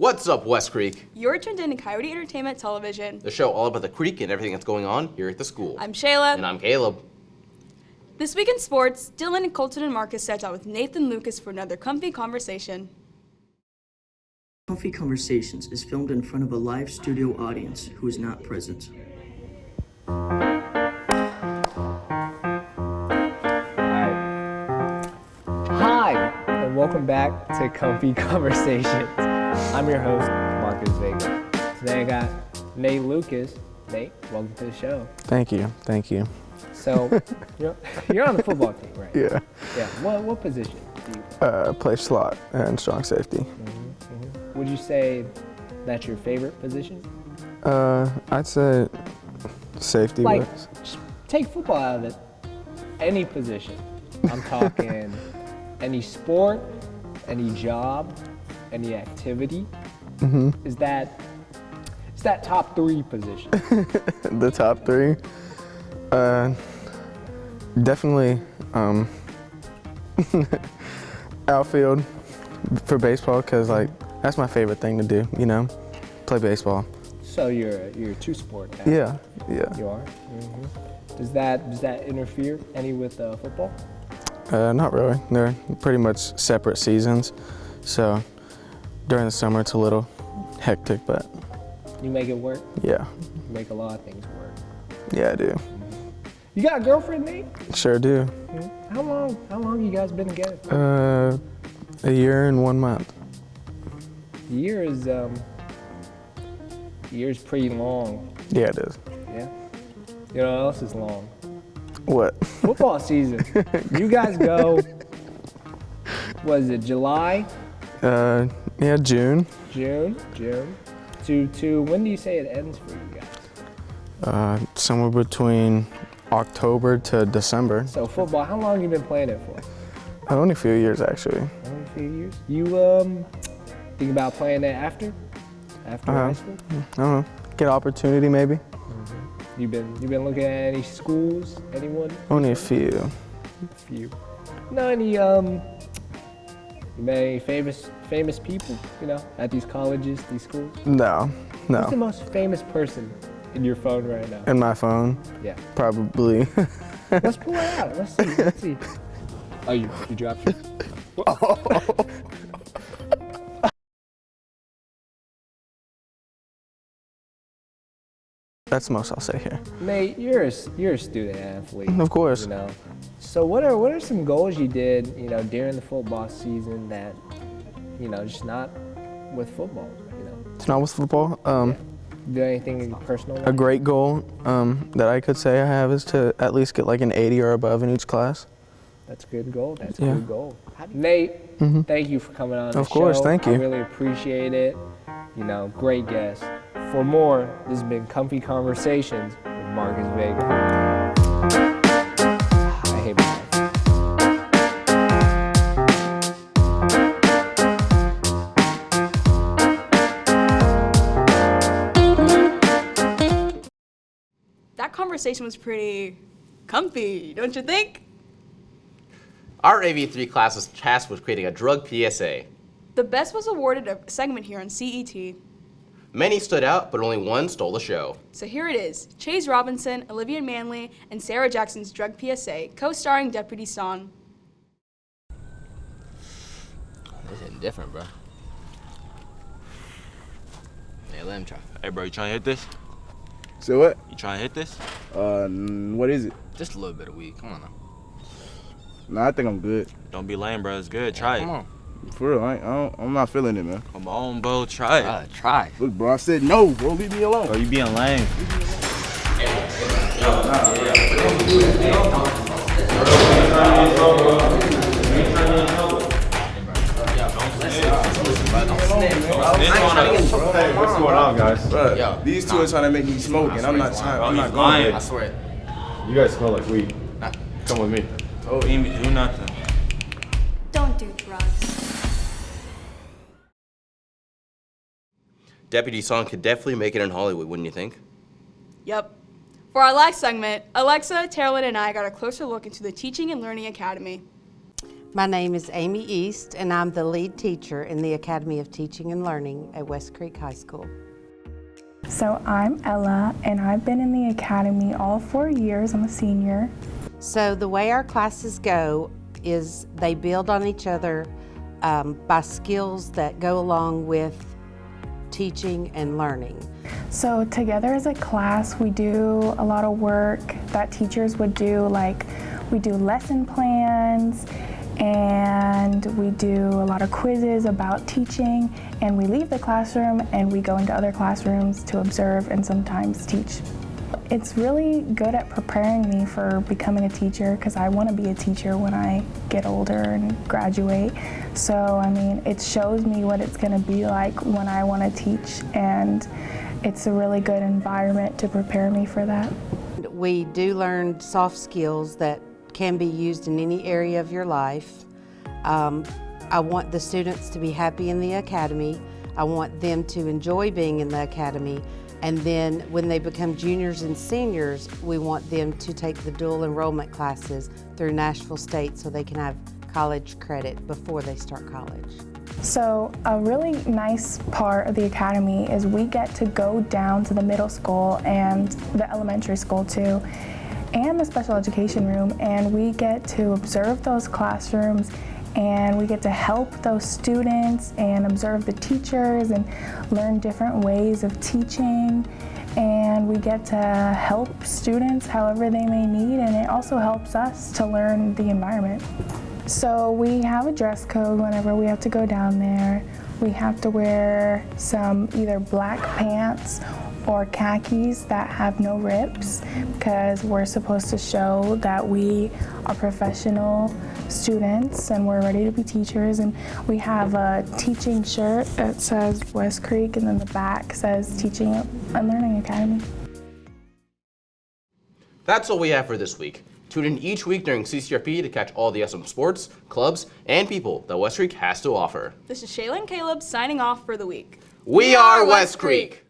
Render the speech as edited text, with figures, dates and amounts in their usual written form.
What's up, West Creek? You're tuned in to Coyote Entertainment Television, The show all about the creek and everything that's going on here at the school. I'm Shayla. And I'm Caleb. This week in sports, Dylan and Colton and Marcus sat down with Nathan Lucas for another comfy conversation. Comfy Conversations is filmed in front of a live studio audience who is not present. Hi, and welcome back to Comfy Conversations. I'm your host, Marcus Vega. Today I got Nate Lucas. Nate, welcome to the show. Thank you. So, you're on the football team, right? Yeah. Yeah. What position do you play? Play slot and strong safety. Would you say that's your favorite position? I'd say safety. Like, just take football out of it. Any position. I'm talking any sport, any job, any activity. Is that top three position? The top three? Definitely outfield for baseball, because that's my favorite thing to do, play baseball. So you're a two-sport guy. Yeah. You are? Does that interfere any with football? Not really. They're pretty much separate seasons, so during the summer it's a little hectic, but You make it work? yeah. You make a lot of things work. Yeah, I do. You got a girlfriend, Nate? Sure do. How long you guys been together? A year and 1 month. Years pretty long. Yeah, it is. Yeah. You know what else is long? What? Football season. You guys go, was it July? Yeah, June. June. To when do you say it ends for you guys? Somewhere between October to December. So football, how long you been playing it for? Only a few years, actually. Only a few years. You think about playing it after high school? I don't know. Get an opportunity, maybe. You been looking at any schools? Anyone? Only a few. A few. Know any you met any famous people? At these colleges, these schools? No. Who's the most famous person in your phone right now? In my phone? Yeah. Probably. Let's pull it out. Let's see. Oh, you dropped it. That's the most I'll say here. Nate, you're a student athlete. Of course. So what are some goals you did, during the football season that, just not with football, It's not with football. Do anything personal? A great goal that I could say I have is to at least get like an 80 or above in each class. That's a good goal. Yeah. Good goal. Nate, thank you for coming on the Of course, show. thank you. I really appreciate it. Great guest. For more, this has been Comfy Conversations with Marcus Vega. I hate myself. That conversation was pretty comfy, don't you think? Our AV3 class was tasked with creating a drug PSA. The best was awarded a segment here on CET. Many stood out, but only one stole the show. So here it is, Chase Robinson, Olivia Manley, and Sarah Jackson's Drug PSA, co-starring Deputy Song. This hitting different, bro. Yeah, let him try. Hey, bro, you trying to hit this? So what? You trying to hit this? What is it? Just a little bit of weed. Come on now. Nah, I think I'm good. Don't be lame, bro. It's good. Try Come it. on. For real, I'm not feeling it, man. Come on, bro. Try it. Try. Look, bro, I said no, bro. Leave me alone. Bro, you being lame. Hey, what's going on, guys? Bro, Yo, these two are trying to make me smoke, and I'm not He's going. lying. I swear it. You guys smell like weed. Come with me. Oh, you ain't do nothing. Don't do drugs. Deputy Song could definitely make it in Hollywood, wouldn't you think? Yep. For our last segment, Alexa, Taralyn, and I got a closer look into the Teaching and Learning Academy. My name is Amy East, and I'm the lead teacher in the Academy of Teaching and Learning at West Creek High School. So I'm Ella, and I've been in the academy all 4 years. I'm a senior. So the way our classes go is they build on each other by skills that go along with teaching and learning. So together as a class, we do a lot of work that teachers would do, like we do lesson plans, and we do a lot of quizzes about teaching, and we leave the classroom and we go into other classrooms to observe and sometimes teach. It's really good at preparing me for becoming a teacher because I want to be a teacher when I get older and graduate. So, I mean, it shows me what it's going to be like when I want to teach, and it's a really good environment to prepare me for that. We do learn soft skills that can be used in any area of your life. I want the students to be happy in the academy. I want them to enjoy being in the academy. And then when they become juniors and seniors, we want them to take the dual enrollment classes through Nashville State so they can have college credit before they start college. So a really nice part of the academy is we get to go down to the middle school and the elementary school too, and the special education room, and we get to observe those classrooms, and we get to help those students and observe the teachers and learn different ways of teaching, and we get to help students however they may need, and it also helps us to learn the environment. So we have a dress code whenever we have to go down there. We have to wear some either black pants or khakis that have no rips because we're supposed to show that we are professional students and we're ready to be teachers. And we have a teaching shirt that says West Creek, and then the back says Teaching and Learning Academy. That's all we have for this week. Tune in each week during CCRP to catch all the awesome sports, clubs, and people that West Creek has to offer. This is Shayla and Kaleb signing off for the week. We are West Creek.